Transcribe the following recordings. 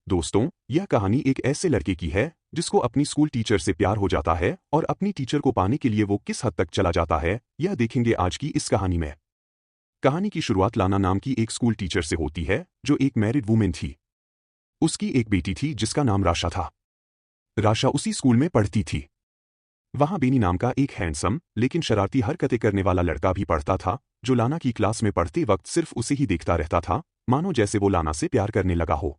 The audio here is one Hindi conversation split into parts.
दोस्तों, यह कहानी एक ऐसे लड़के की है जिसको अपनी स्कूल टीचर से प्यार हो जाता है और अपनी टीचर को पाने के लिए वो किस हद तक चला जाता है, यह देखेंगे आज की इस कहानी में। कहानी की शुरुआत लाना नाम की एक स्कूल टीचर से होती है जो एक मैरिड वुमेन थी। उसकी एक बेटी थी जिसका नाम राशा था। राशा उसी स्कूल में पढ़ती थी। वहां बेनी नाम का एक हैंडसम लेकिन शरारती हरकतें करने वाला लड़का भी पढ़ता था, जो लाना की क्लास में पढ़ते वक्त सिर्फ उसे ही देखता रहता था, मानो जैसे वो लाना से प्यार करने लगा हो।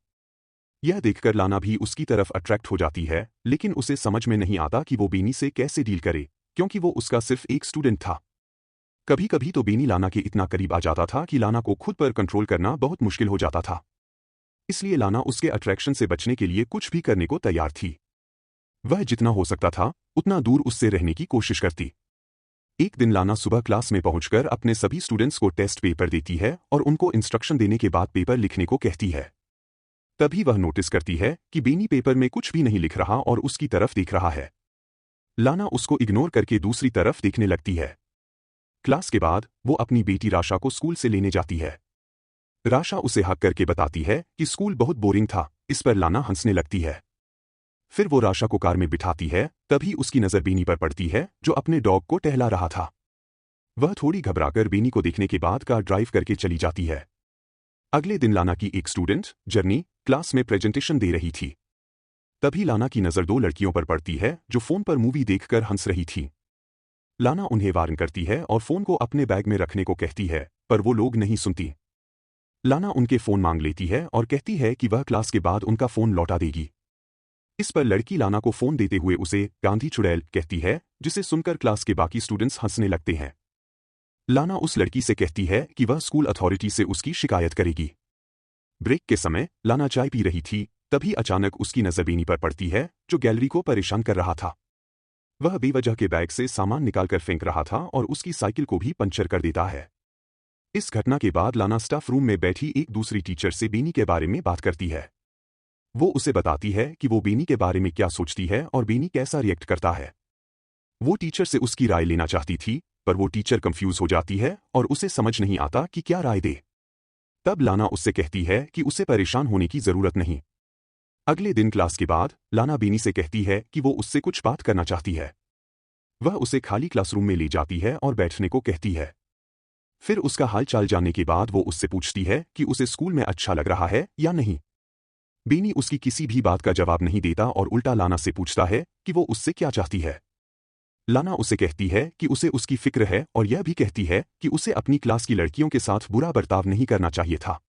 यह देखकर लाना भी उसकी तरफ अट्रैक्ट हो जाती है, लेकिन उसे समझ में नहीं आता कि वो बेनी से कैसे डील करे, क्योंकि वो उसका सिर्फ एक स्टूडेंट था। कभी कभी तो बेनी लाना के इतना करीब आ जाता था कि लाना को खुद पर कंट्रोल करना बहुत मुश्किल हो जाता था। इसलिए लाना उसके अट्रैक्शन से बचने के लिए कुछ भी करने को तैयार थी। वह जितना हो सकता था उतना दूर उससे रहने की कोशिश करती। एक दिन लाना सुबह क्लास में पहुंचकर अपने सभी स्टूडेंट्स को टेस्ट पेपर देती है और उनको इंस्ट्रक्शन देने के बाद पेपर लिखने को कहती है। तभी वह नोटिस करती है कि बेनी पेपर में कुछ भी नहीं लिख रहा और उसकी तरफ देख रहा है। लाना उसको इग्नोर करके दूसरी तरफ देखने लगती है। क्लास के बाद वो अपनी बेटी राशा को स्कूल से लेने जाती है। राशा उसे हक करके बताती है कि स्कूल बहुत बोरिंग था, इस पर लाना हंसने लगती है। फिर वो राशा को कार में बिठाती है, तभी उसकी नजर बेनी पर पड़ती है जो अपने डॉग को टहला रहा था। वह थोड़ी घबराकर बेनी को देखने के बाद कार ड्राइव करके चली जाती है। अगले दिन लाना की एक स्टूडेंट जर्नी क्लास में प्रेजेंटेशन दे रही थी। तभी लाना की नजर दो लड़कियों पर पड़ती है जो फोन पर मूवी देखकर हंस रही थी। लाना उन्हें वार्न करती है और फोन को अपने बैग में रखने को कहती है, पर वो लोग नहीं सुनती। लाना उनके फोन मांग लेती है और कहती है कि वह क्लास के बाद उनका फोन लौटा देगी। इस पर लड़की लाना को फोन देते हुए उसे गांधी चुड़ैल कहती है, जिसे सुनकर क्लास के बाकी स्टूडेंट्स हंसने लगते हैं। लाना उस लड़की से कहती है कि वह स्कूल अथॉरिटी से उसकी शिकायत करेगी। ब्रेक के समय लाना चाय पी रही थी, तभी अचानक उसकी नजर बेनी पर पड़ती है जो गैलरी को परेशान कर रहा था। वह बेवजह के बैग से सामान निकालकर फेंक रहा था और उसकी साइकिल को भी पंचर कर देता है। इस घटना के बाद लाना स्टाफ रूम में बैठी एक दूसरी टीचर से बेनी के बारे में बात करती है। वो उसे बताती है कि वो बेनी के बारे में क्या सोचती है और बेनी कैसा रिएक्ट करता है। वो टीचर से उसकी राय लेना चाहती थी, पर वो टीचर कंफ्यूज हो जाती है और उसे समझ नहीं आता कि क्या राय दे। तब लाना उससे कहती है कि उसे परेशान होने की जरूरत नहीं। अगले दिन क्लास के बाद लाना बेनी से कहती है कि वो उससे कुछ बात करना चाहती है। वह उसे खाली क्लासरूम में ले जाती है और बैठने को कहती है। फिर उसका हाल चाल जानने के बाद वो उससे पूछती है कि उसे स्कूल में अच्छा लग रहा है या नहीं। बेनी उसकी किसी भी बात का जवाब नहीं देता और उल्टा लाना से पूछता है कि वो उससे क्या चाहती है। लाना उसे कहती है कि उसे उसकी फिक्र है और यह भी कहती है कि उसे अपनी क्लास की लड़कियों के साथ बुरा बर्ताव नहीं करना चाहिए था।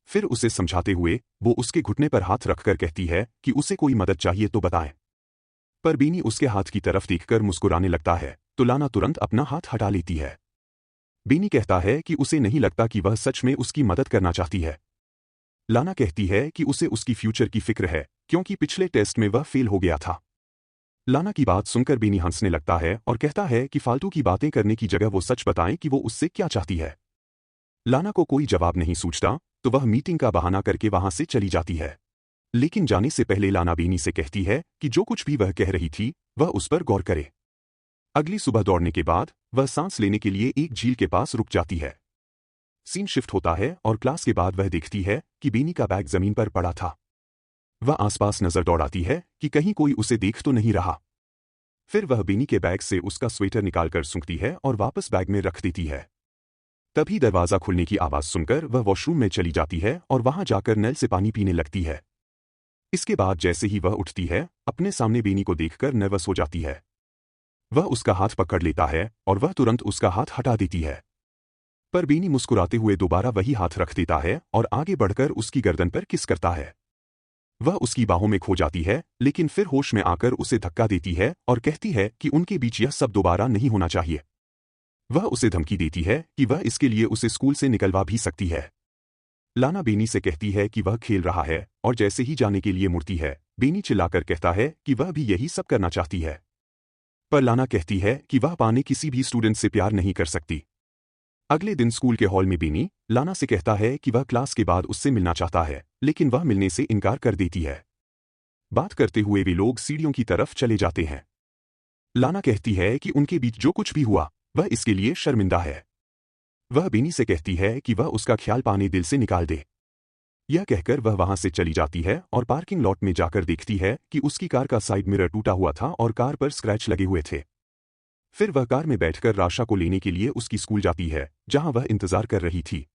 फिर उसे समझाते हुए वो उसके घुटने पर हाथ रखकर कहती है कि उसे कोई मदद चाहिए तो बताएं। पर बेनी उसके हाथ की तरफ देखकर मुस्कुराने लगता है, तो लाना तुरंत अपना हाथ हटा लेती है। बेनी कहता है कि उसे नहीं लगता कि वह सच में उसकी मदद करना चाहती है। लाना कहती है कि उसे उसकी फ्यूचर की फिक्र है, क्योंकि पिछले टेस्ट में वह फेल हो गया था। लाना की बात सुनकर बेनी हंसने लगता है और कहता है कि फालतू की बातें करने की जगह वो सच बताएं कि वो उससे क्या चाहती है। लाना को कोई जवाब नहीं सूझता, तो वह मीटिंग का बहाना करके वहां से चली जाती है। लेकिन जाने से पहले लाना बेनी से कहती है कि जो कुछ भी वह कह रही थी वह उस पर गौर करे। अगली सुबह दौड़ने के बाद वह सांस लेने के लिए एक झील के पास रुक जाती है। सीन शिफ्ट होता है और क्लास के बाद वह देखती है कि बेनी का बैग जमीन पर पड़ा था। वह आसपास नजर दौड़ाती है कि कहीं कोई उसे देख तो नहीं रहा। फिर वह बेनी के बैग से उसका स्वेटर निकालकर सूंघती है और वापस बैग में रख देती है। तभी दरवाजा खुलने की आवाज सुनकर वह वॉशरूम में चली जाती है और वहां जाकर नल से पानी पीने लगती है। इसके बाद जैसे ही वह उठती है, अपने सामने बेनी को देखकर नर्वस हो जाती है। वह उसका हाथ पकड़ लेता है और वह तुरंत उसका हाथ हटा देती है। पर बेनी मुस्कुराते हुए दोबारा वही हाथ रख देता है और आगे बढ़कर उसकी गर्दन पर किस करता है। वह उसकी बाहों में खो जाती है, लेकिन फिर होश में आकर उसे धक्का देती है और कहती है कि उनके बीच यह सब दोबारा नहीं होना चाहिए। वह उसे धमकी देती है कि वह इसके लिए उसे स्कूल से निकलवा भी सकती है। लाना बेनी से कहती है कि वह खेल रहा है और जैसे ही जाने के लिए मुड़ती है, बेनी चिल्लाकर कहता है कि वह भी यही सब करना चाहती है। पर लाना कहती है कि वह पाने किसी भी स्टूडेंट से प्यार नहीं कर सकती। अगले दिन स्कूल के हॉल में बेनी लाना से कहता है कि वह क्लास के बाद उससे मिलना चाहता है, लेकिन वह मिलने से इनकार कर देती है। बात करते हुए वे लोग सीढ़ियों की तरफ चले जाते हैं। लाना कहती है कि उनके बीच जो कुछ भी हुआ वह इसके लिए शर्मिंदा है। वह बेनी से कहती है कि वह उसका ख्याल पाने दिल से निकाल दे। यह कहकर वह वहां से चली जाती है और पार्किंग लॉट में जाकर देखती है कि उसकी कार का साइड मिरर टूटा हुआ था और कार पर स्क्रैच लगे हुए थे। फिर वह कार में बैठकर राशा को लेने के लिए उसकी स्कूल जाती है, जहां वह इंतजार कर रही थी।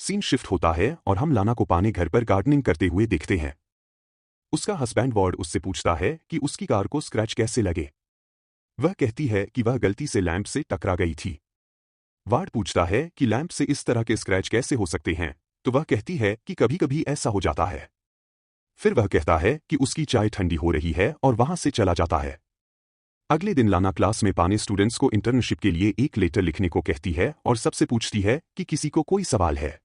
सीन शिफ्ट होता है और हम लाना को पाने घर पर गार्डनिंग करते हुए देखते हैं। उसका हस्बैंड वार्ड उससे पूछता है कि उसकी कार को स्क्रैच कैसे लगे। वह कहती है कि वह गलती से लैंप से टकरा गई थी। वार्ड पूछता है कि लैंप से इस तरह के स्क्रैच कैसे हो सकते हैं, तो वह कहती है कि कभी कभी ऐसा हो जाता है। फिर वह कहता है कि उसकी चाय ठंडी हो रही है और वहां से चला जाता है। अगले दिन लाना क्लास में पाने स्टूडेंट्स को इंटर्नशिप के लिए एक लेटर लिखने को कहती है और सबसे पूछती है कि किसी को कोई सवाल है।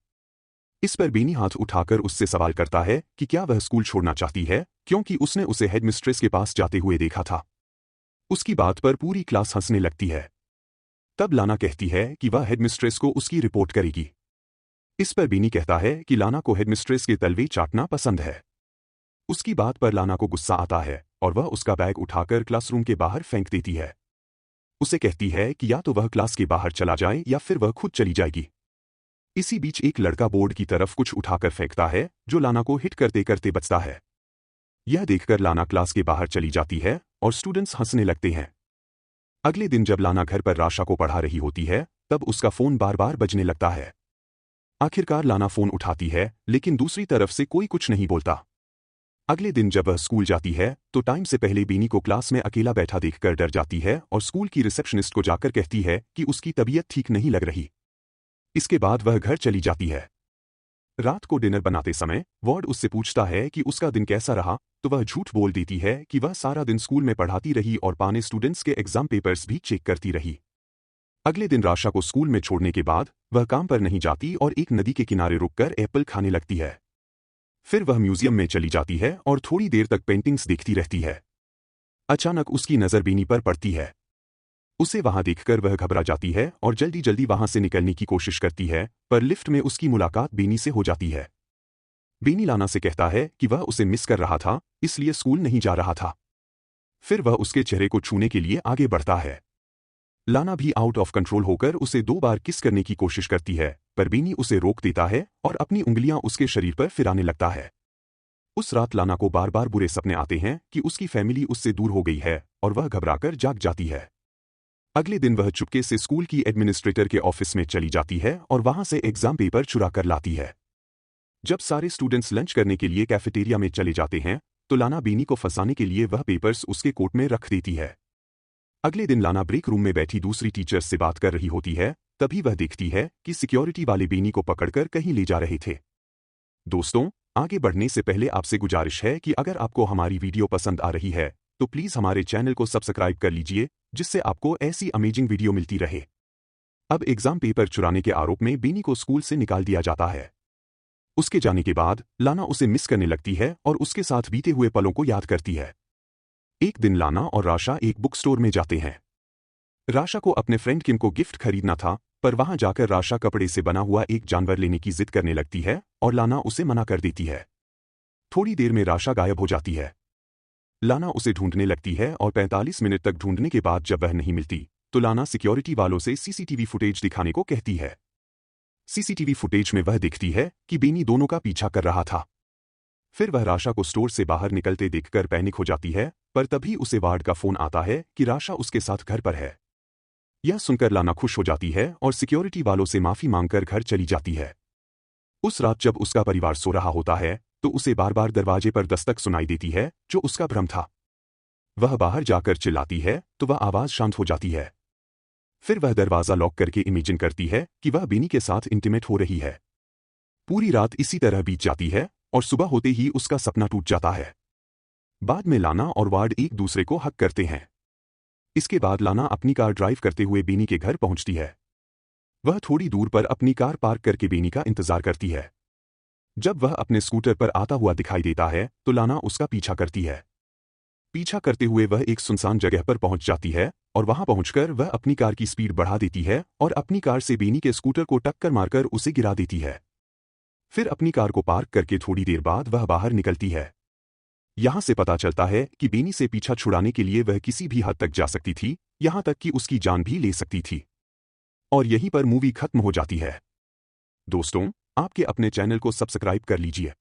इस पर बेनी हाथ उठाकर उससे सवाल करता है कि क्या वह स्कूल छोड़ना चाहती है, क्योंकि उसने उसे हेडमिस्ट्रेस के पास जाते हुए देखा था। उसकी बात पर पूरी क्लास हंसने लगती है। तब लाना कहती है कि वह हेडमिस्ट्रेस को उसकी रिपोर्ट करेगी। इस पर बेनी कहता है कि लाना को हेडमिस्ट्रेस के तलवे चाटना पसंद है। उसकी बात पर लाना को गुस्सा आता है और वह उसका बैग उठाकर क्लासरूम के बाहर फेंक देती है। उसे कहती है कि या तो वह क्लास के बाहर चला जाए या फिर वह खुद चली जाएगी। इसी बीच एक लड़का बोर्ड की तरफ कुछ उठाकर फेंकता है, जो लाना को हिट करते करते बचता है। यह देखकर लाना क्लास के बाहर चली जाती है और स्टूडेंट्स हंसने लगते हैं। अगले दिन जब लाना घर पर राशा को पढ़ा रही होती है, तब उसका फोन बार बार बजने लगता है। आखिरकार लाना फोन उठाती है, लेकिन दूसरी तरफ से कोई कुछ नहीं बोलता। अगले दिन जब वह स्कूल जाती है तो टाइम से पहले बेनी को क्लास में अकेला बैठा देखकर डर जाती है और स्कूल की रिसेप्शनिस्ट को जाकर कहती है कि उसकी तबीयत ठीक नहीं लग रही। इसके बाद वह घर चली जाती है। रात को डिनर बनाते समय वार्ड उससे पूछता है कि उसका दिन कैसा रहा, तो वह झूठ बोल देती है कि वह सारा दिन स्कूल में पढ़ाती रही और पाने स्टूडेंट्स के एग्जाम पेपर्स भी चेक करती रही। अगले दिन राशा को स्कूल में छोड़ने के बाद वह काम पर नहीं जाती और एक नदी के किनारे रुककर एप्पल खाने लगती है। फिर वह म्यूजियम में चली जाती है और थोड़ी देर तक पेंटिंग्स देखती रहती है। अचानक उसकी नज़र बेनी पर पड़ती है। उसे वहां देखकर वह घबरा जाती है और जल्दी जल्दी वहां से निकलने की कोशिश करती है, पर लिफ्ट में उसकी मुलाकात बेनी से हो जाती है। बेनी लाना से कहता है कि वह उसे मिस कर रहा था, इसलिए स्कूल नहीं जा रहा था। फिर वह उसके चेहरे को छूने के लिए आगे बढ़ता है। लाना भी आउट ऑफ कंट्रोल होकर उसे 2 बार किस करने की कोशिश करती है, पर बेनी उसे रोक देता है और अपनी उंगलियां उसके शरीर पर फिराने लगता है। उस रात लाना को बार बार बुरे सपने आते हैं कि उसकी फैमिली उससे दूर हो गई है और वह घबराकर जाग जाती है। अगले दिन वह चुपके से स्कूल की एडमिनिस्ट्रेटर के ऑफिस में चली जाती है और वहां से एग्जाम पेपर चुरा कर लाती है। जब सारे स्टूडेंट्स लंच करने के लिए कैफेटेरिया में चले जाते हैं, तो लाना बेनी को फंसाने के लिए वह पेपर्स उसके कोट में रख देती है। अगले दिन लाना ब्रेक रूम में बैठी दूसरी टीचर्स से बात कर रही होती है, तभी वह देखती है कि सिक्योरिटी वाले बेनी को पकड़कर कहीं ले जा रहे थे। दोस्तों, आगे बढ़ने से पहले आपसे गुजारिश है कि अगर आपको हमारी वीडियो पसंद आ रही है तो प्लीज हमारे चैनल को सब्सक्राइब कर लीजिए, जिससे आपको ऐसी अमेजिंग वीडियो मिलती रहे। अब एग्जाम पेपर चुराने के आरोप में बेनी को स्कूल से निकाल दिया जाता है। उसके जाने के बाद लाना उसे मिस करने लगती है और उसके साथ बीते हुए पलों को याद करती है। एक दिन लाना और राशा एक बुक स्टोर में जाते हैं। राशा को अपने फ्रेंड किम को गिफ्ट खरीदना था, पर वहां जाकर राशा कपड़े से बना हुआ एक जानवर लेने की जिद करने लगती है और लाना उसे मना कर देती है। थोड़ी देर में राशा गायब हो जाती है। लाना उसे ढूंढने लगती है और 45 मिनट तक ढूंढने के बाद जब वह नहीं मिलती, तो लाना सिक्योरिटी वालों से सीसीटीवी फुटेज दिखाने को कहती है। सीसीटीवी फुटेज में वह देखती है कि बेनी दोनों का पीछा कर रहा था। फिर वह राशा को स्टोर से बाहर निकलते देखकर पैनिक हो जाती है, पर तभी उसे वार्ड का फोन आता है कि राशा उसके साथ घर पर है। यह सुनकर लाना खुश हो जाती है और सिक्योरिटी वालों से माफी मांगकर घर चली जाती है। उस रात जब उसका परिवार सो रहा होता है, तो उसे बार बार दरवाजे पर दस्तक सुनाई देती है, जो उसका भ्रम था। वह बाहर जाकर चिल्लाती है तो वह आवाज शांत हो जाती है। फिर वह दरवाजा लॉक करके इमेजिन करती है कि वह बेनी के साथ इंटीमेट हो रही है। पूरी रात इसी तरह बीत जाती है और सुबह होते ही उसका सपना टूट जाता है। बाद में लाना और वार्ड एक दूसरे को हक करते हैं। इसके बाद लाना अपनी कार ड्राइव करते हुए बेनी के घर पहुंचती है। वह थोड़ी दूर पर अपनी कार पार्क करके बेनी का इंतजार करती है। जब वह अपने स्कूटर पर आता हुआ दिखाई देता है तो लाना उसका पीछा करती है। पीछा करते हुए वह एक सुनसान जगह पर पहुंच जाती है और वहां पहुंचकर वह अपनी कार की स्पीड बढ़ा देती है और अपनी कार से बेनी के स्कूटर को टक्कर मारकर उसे गिरा देती है। फिर अपनी कार को पार्क करके थोड़ी देर बाद वह बाहर निकलती है। यहां से पता चलता है कि बेनी से पीछा छुड़ाने के लिए वह किसी भी हद तक जा सकती थी, यहां तक कि उसकी जान भी ले सकती थी। और यहीं पर मूवी खत्म हो जाती है। दोस्तों, आपके अपने चैनल को सब्सक्राइब कर लीजिए।